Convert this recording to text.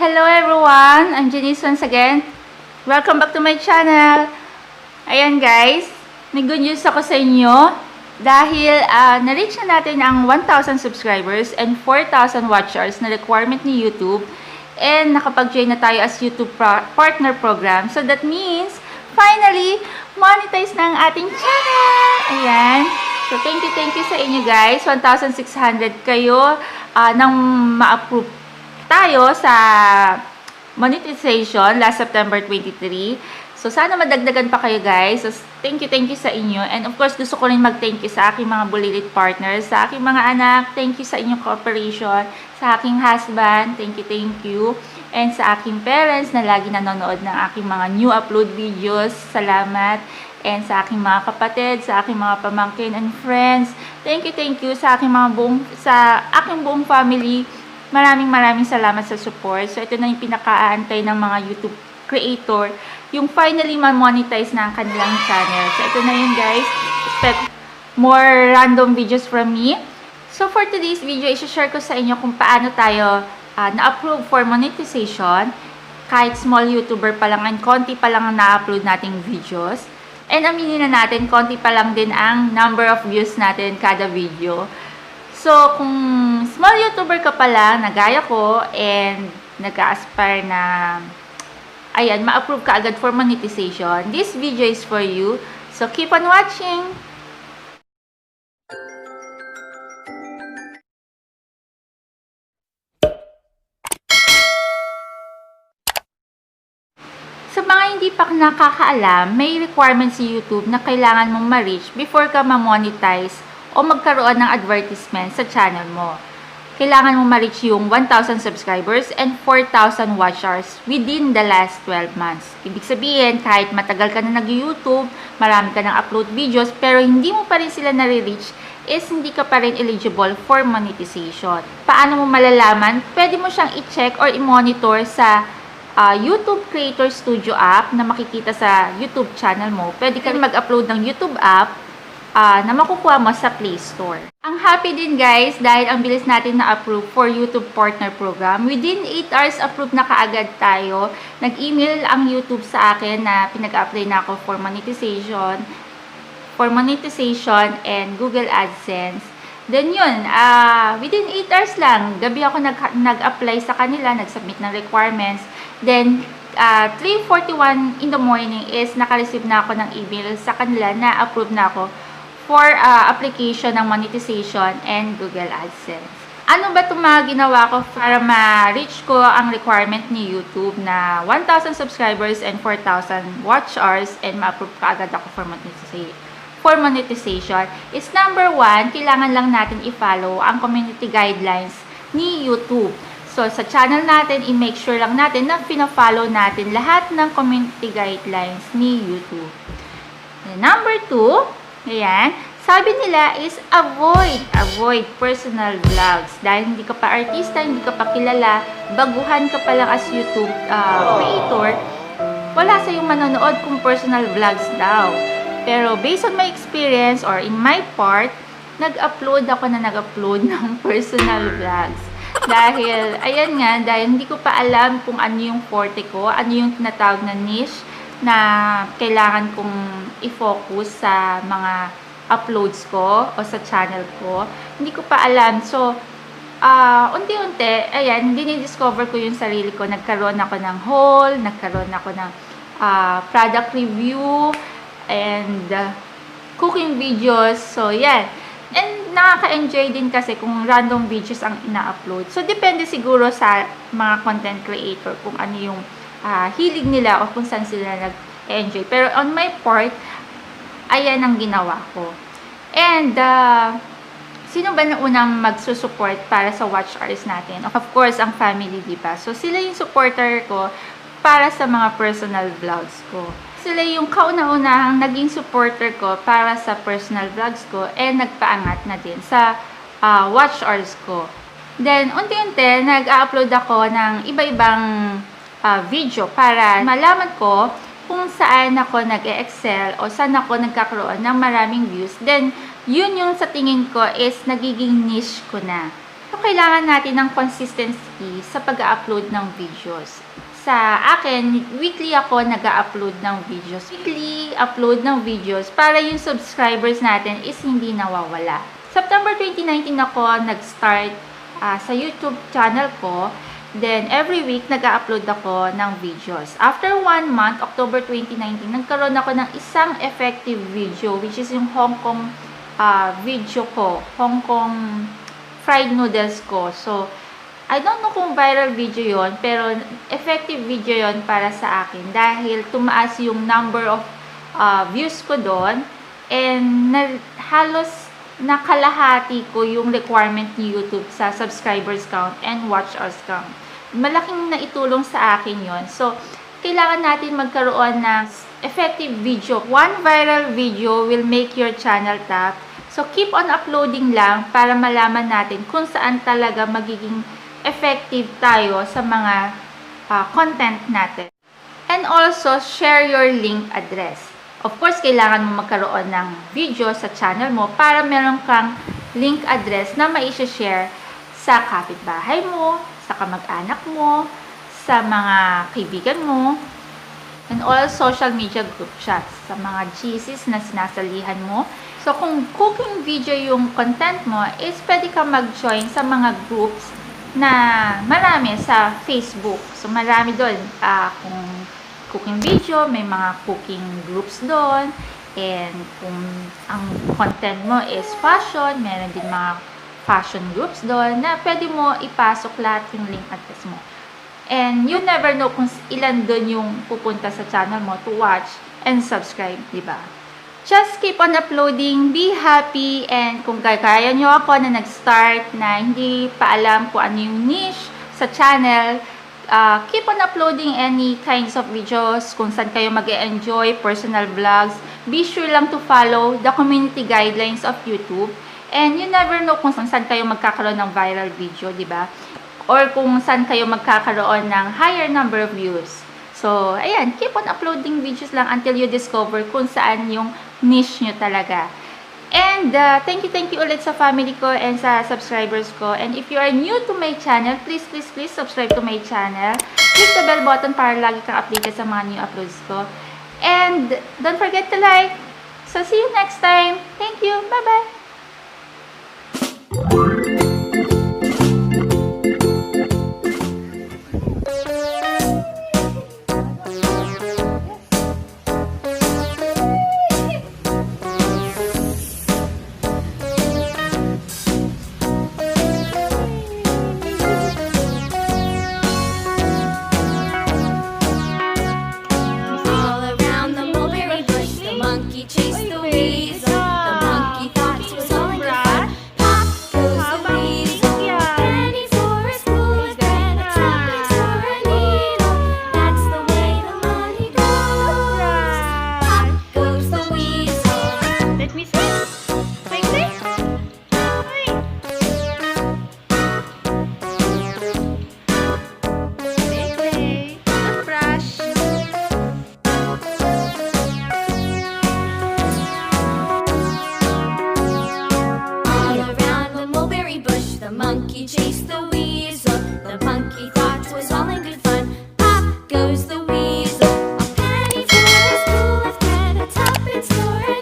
Hello everyone! I'm Janice once again. Welcome back to my channel. Ayan guys, may good news ako sa inyo dahil na-reach na natin ang 1,000 subscribers and 4,000 watch hours na requirement ni YouTube, and nakapag-join na tayo as YouTube partner program. So that means, finally, monetize na ang ating channel! Ayan. So thank you sa inyo guys. 1,600 kayo nang ma-approve tayo sa monetization last September 23. So, sana madagdagan pa kayo guys. So, thank you sa inyo. And of course, gusto ko rin mag-thank you sa aking mga bulilit partners, sa aking mga anak, thank you sa inyong cooperation, sa aking husband, thank you. And sa aking parents na lagi nanonood ng aking mga new upload videos, salamat. And sa aking mga kapatid, sa aking mga pamangkin and friends, thank you sa aking buong family. Maraming salamat sa support. So, ito na yung pinaka-aantay ng mga YouTube creator, yung finally ma-monetize na ang kanilang channel. So, ito na yun guys. Expect more random videos from me. So, for today's video, i-share ko sa inyo kung paano tayo na-approve for monetization. Kahit small YouTuber pa lang and konti pa lang ang na-upload nating videos. And aminin na natin, konti pa lang din ang number of views natin kada video. So, kung small YouTuber ka pa lang, nagaya ko, and nag-aspire na, ayan, ma-approve ka agad for monetization, this video is for you. So, keep on watching! Sa mga hindi pa nakakaalam, may requirements si YouTube na kailangan mong ma-reach before ka ma-monetize o magkaroon ng advertisement sa channel mo. Kailangan mo ma-reach yung 1,000 subscribers and 4,000 watch hours within the last 12 months. Ibig sabihin, kahit matagal ka na nag-YouTube, marami ka ng upload videos, pero hindi mo pa rin sila nare-reach, is hindi ka pa rin eligible for monetization. Paano mo malalaman? Pwede mo siyang i-check or i-monitor sa YouTube Creator Studio app na makikita sa YouTube channel mo. Pwede ka rin mag-upload ng YouTube app na makukuha mo sa Play Store. Ang happy din guys dahil ang bilis natin na-approve for YouTube Partner Program. Within 8 hours approve na kaagad tayo. Nag-email ang YouTube sa akin na pinag-apply na ako for monetization and Google AdSense. Then yun, within 8 hours lang, gabi ako nag-apply sa kanila, nag-submit ng requirements. Then 3:41 in the morning is naka-receive na ako ng email sa kanila na approve na ako for application ng monetization and Google AdSense. Ano ba itong mga ginawa ko para ma-reach ko ang requirement ni YouTube na 1,000 subscribers and 4,000 watch hours and ma-approve ka agad ako for monetization? Is number 1, kailangan lang natin i-follow ang community guidelines ni YouTube. So, sa channel natin, i-make sure lang natin na pina-follow natin lahat ng community guidelines ni YouTube. And number 2, ayan, sabi nila is avoid personal vlogs. Dahil hindi ka pa artista, hindi ka pa kilala, baguhan ka pa lang as YouTube creator, wala sa yung manonood kung personal vlogs daw. Pero based on my experience or in my part, nag-upload ng personal vlogs. Dahil, ayan nga, dahil hindi ko pa alam kung ano yung forte ko, ano yung tinatawag na niche na kailangan kong i-focus sa mga uploads ko o sa channel ko. Hindi ko pa alam. So, unti-unti, ayan, dinidiscover ko yung sarili ko. Nagkaroon ako ng haul, nagkaroon ako ng product review, and cooking videos. So, yan. And nakaka-enjoy din kasi kung random videos ang ina-upload. So, depende siguro sa mga content creator kung ano yung hilig nila o kung saan sila nag-enjoy. Pero on my part, ayan ang ginawa ko. And, sino ba na unang magsusupport para sa watch hours natin? Of course, ang family, diba? So, sila yung supporter ko para sa mga personal vlogs ko. Sila yung kauna-unahang naging supporter ko para sa personal vlogs ko and nagpaangat na din sa watch hours ko. Then, unti-unti, nag-upload ako ng iba-ibang video para malaman ko kung saan ako nag-excel o saan ako nagkakaroon ng maraming views. Then, yun yung sa tingin ko is nagiging niche ko na. kailangan natin ng consistency sa pag-upload ng videos. Sa akin, weekly ako nag-upload ng videos. Weekly upload ng videos para yung subscribers natin is hindi nawawala. September 2019 ako nag-start sa YouTube channel ko. Then, every week, nag-upload ako ng videos. After 1 month, October 2019, nagkaroon ako ng isang effective video, which is yung Hong Kong video ko. Hong Kong fried noodles ko. So, I don't know kung viral video yon, pero effective video yon para sa akin dahil tumaas yung number of views ko doon and halos nakalahati ko yung requirement ni YouTube sa subscribers count and watch hours count. Malaking naitulong sa akin yon. So, kailangan natin magkaroon ng effective video. One viral video will make your channel top. So, keep on uploading lang para malaman natin kung saan talaga magiging effective tayo sa mga content natin. And also, share your link address. Of course, kailangan mo magkaroon ng video sa channel mo para meron kang link address na mai-share sa kapitbahay mo, sa kamag-anak mo, sa mga kaibigan mo, and all social media group chats, sa mga GCs na sinasalihan mo. So, kung cooking video yung content mo, is pwede ka mag-join sa mga groups na marami sa Facebook. So, marami doon. Kung cooking video, may mga cooking groups doon. And kung ang content mo is fashion, meron din mga fashion groups doon na pwede mo ipasok lahat yung link address mo. And you never know kung ilan doon yung pupunta sa channel mo to watch and subscribe, diba? Just keep on uploading, be happy, and kung kaya nyo ako na nag-start na hindi pa alam kung ano yung niche sa channel, keep on uploading any kinds of videos, kung saan kayo mag-enjoy, personal vlogs. Be sure lang to follow the community guidelines of YouTube. And you never know kung saan kayo magkakaroon ng viral video, di ba? Or kung saan kayo magkakaroon ng higher number of views. So, ayan, keep on uploading videos lang until you discover kung saan yung niche nyo talaga. And, thank you ulit sa family ko and sa subscribers ko. And if you are new to my channel, please subscribe to my channel. Click the bell button para lagi kang updated sa mga new uploads ko. And, don't forget to like. So, see you next time. Thank you. Bye-bye.